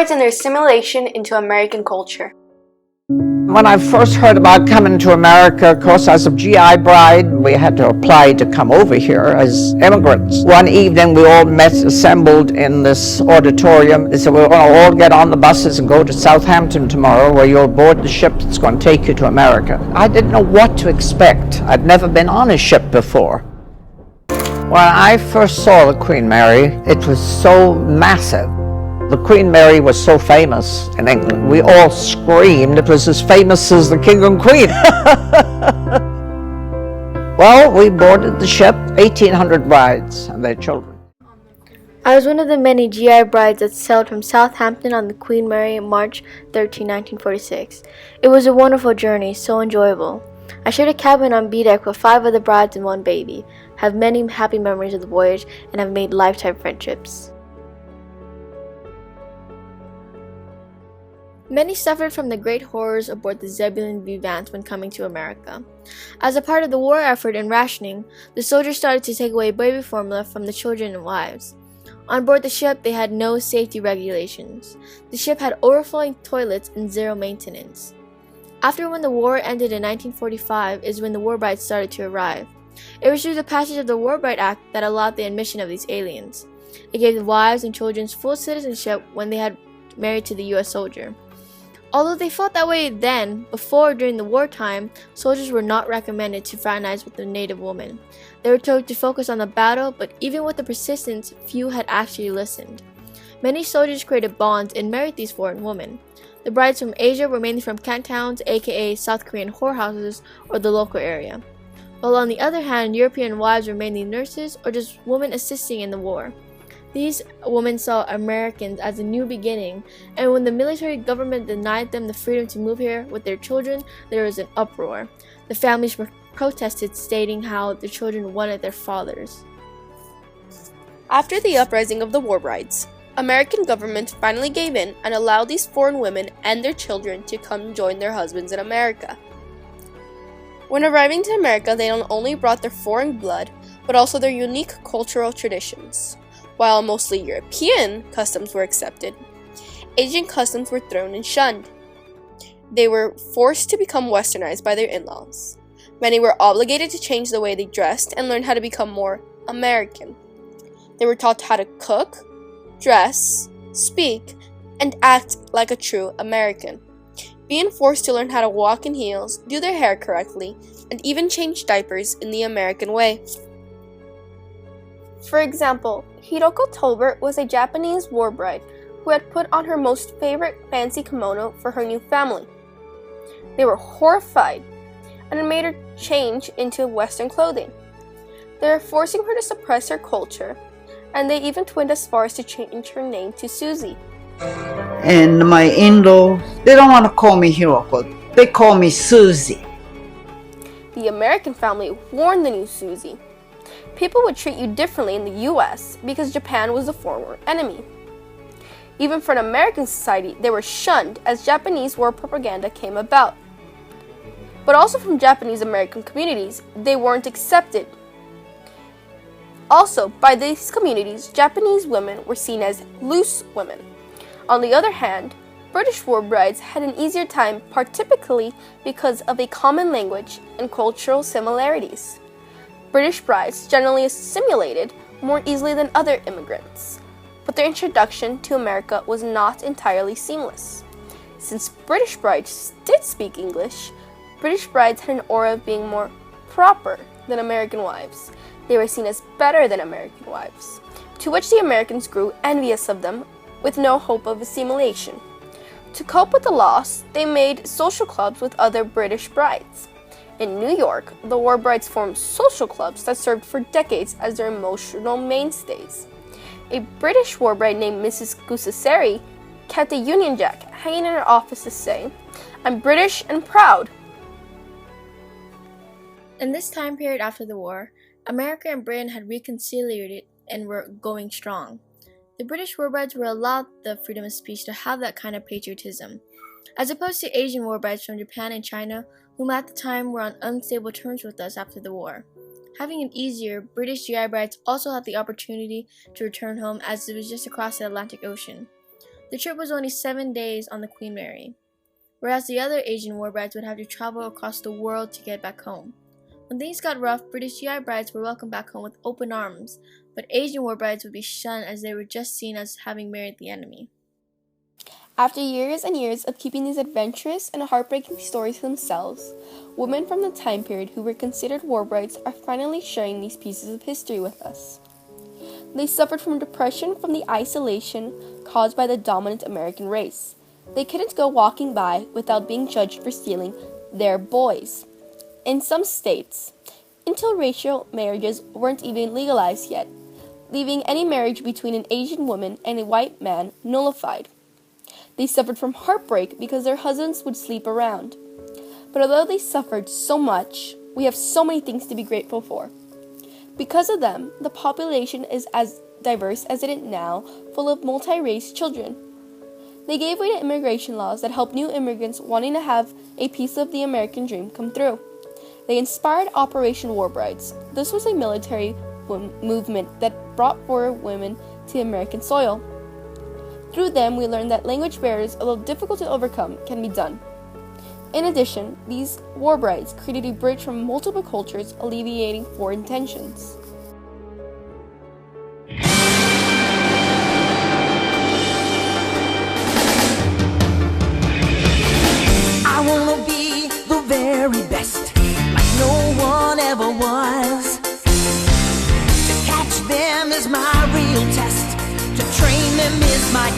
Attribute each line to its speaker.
Speaker 1: brides and their assimilation into American culture.
Speaker 2: When I first heard about coming to America, of course, as a GI bride, we had to apply to come over here as immigrants. One evening, we all met, assembled in this auditorium. They said, we're going to all get on the buses and go to Southampton tomorrow, where you'll board the ship that's going to take you to America. I didn't know what to expect. I'd never been on a ship before. When I first saw the Queen Mary, it was so massive. The Queen Mary was so famous in England. We all screamed it was as famous as the King and Queen. Well, we boarded the ship, 1,800 brides and their children.
Speaker 3: I was one of the many GI brides that sailed from Southampton on the Queen Mary March 13, 1946. It was a wonderful journey, so enjoyable. I shared a cabin on B-deck with 5 other brides and 1 baby, have many happy memories of the voyage, and have made lifetime friendships. Many suffered from the great horrors aboard the Zebulon V Vance when coming to America. As a part of the war effort and rationing, the soldiers started to take away baby formula from the children and wives. On board the ship, they had no safety regulations. The ship had overflowing toilets and 0 maintenance. After when the war ended in 1945 is when the war brides started to arrive. It was through the passage of the War Bride Act that allowed the admission of these aliens. It gave the wives and children full citizenship when they had married to the U.S. soldier. Although they felt that way then, before or during the wartime, soldiers were not recommended to fraternize with the native woman. They were told to focus on the battle, but even with the persistence, few had actually listened. Many soldiers created bonds and married these foreign women. The brides from Asia were mainly from cantons, aka South Korean whorehouses, or the local area. While on the other hand, European wives were mainly nurses or just women assisting in the war. These women saw Americans as a new beginning, and when the military government denied them the freedom to move here with their children, there was an uproar. The families protested, stating how their children wanted their fathers.
Speaker 4: After the uprising of the war brides, American government finally gave in and allowed these foreign women and their children to come join their husbands in America. When arriving to America, they not only brought their foreign blood, but also their unique cultural traditions. While mostly European customs were accepted, Asian customs were thrown and shunned. They were forced to become westernized by their in-laws. Many were obligated to change the way they dressed and learn how to become more American. They were taught how to cook, dress, speak, and act like a true American. Being forced to learn how to walk in heels, do their hair correctly, and even change diapers in the American way. For example, Hiroko Tolbert was a Japanese war bride who had put on her most favorite fancy kimono for her new family. They were horrified and it made her change into Western clothing. They were forcing her to suppress her culture, and they even went as far as to change her name to Susie.
Speaker 5: And my in-law, they don't want to call me Hiroko, they call me Susie.
Speaker 4: The American family warned the new Susie. People would treat you differently in the US because Japan was a former enemy. Even for an American society, they were shunned as Japanese war propaganda came about. But also from Japanese American communities, they weren't accepted. Also, by these communities, Japanese women were seen as loose women. On the other hand, British war brides had an easier time, typically because of a common language and cultural similarities. British brides generally assimilated more easily than other immigrants, but their introduction to America was not entirely seamless. Since British brides did speak English, British brides had an aura of being more proper than American wives. They were seen as better than American wives, to which the Americans grew envious of them with no hope of assimilation. To cope with the loss, they made social clubs with other British brides. In New York, the war brides formed social clubs that served for decades as their emotional mainstays. A British war bride named Mrs. Gusaseri kept a Union Jack hanging in her office to say, "I'm British and proud."
Speaker 3: In this time period after the war, America and Britain had reconciliated and were going strong. The British war brides were allowed the freedom of speech to have that kind of patriotism, as opposed to Asian war brides from Japan and China, whom at the time were on unstable terms with us after the war. Having it easier, British GI brides also had the opportunity to return home as it was just across the Atlantic Ocean. The trip was only 7 days on the Queen Mary, whereas the other Asian war brides would have to travel across the world to get back home. When things got rough, British GI brides were welcomed back home with open arms, but Asian war brides would be shunned as they were just seen as having married the enemy.
Speaker 4: After years and years of keeping these adventurous and heartbreaking stories to themselves, women from the time period who were considered war brides are finally sharing these pieces of history with us. They suffered from depression from the isolation caused by the dominant American race. They couldn't go walking by without being judged for stealing their boys. In some states, interracial marriages weren't even legalized yet, leaving any marriage between an Asian woman and a white man nullified. They suffered from heartbreak because their husbands would sleep around. But although they suffered so much, we have so many things to be grateful for. Because of them, the population is as diverse as it is now, full of multi-race children. They gave way to immigration laws that helped new immigrants wanting to have a piece of the American dream come through. They inspired Operation War Brides. This was a military movement that brought forward women to American soil. Through them, we learned that language barriers, although difficult to overcome, can be done. In addition, these war brides created a bridge from multiple cultures, alleviating foreign tensions.
Speaker 6: I wanna be the very best, like no one ever was. To catch them is my real test, to train them is my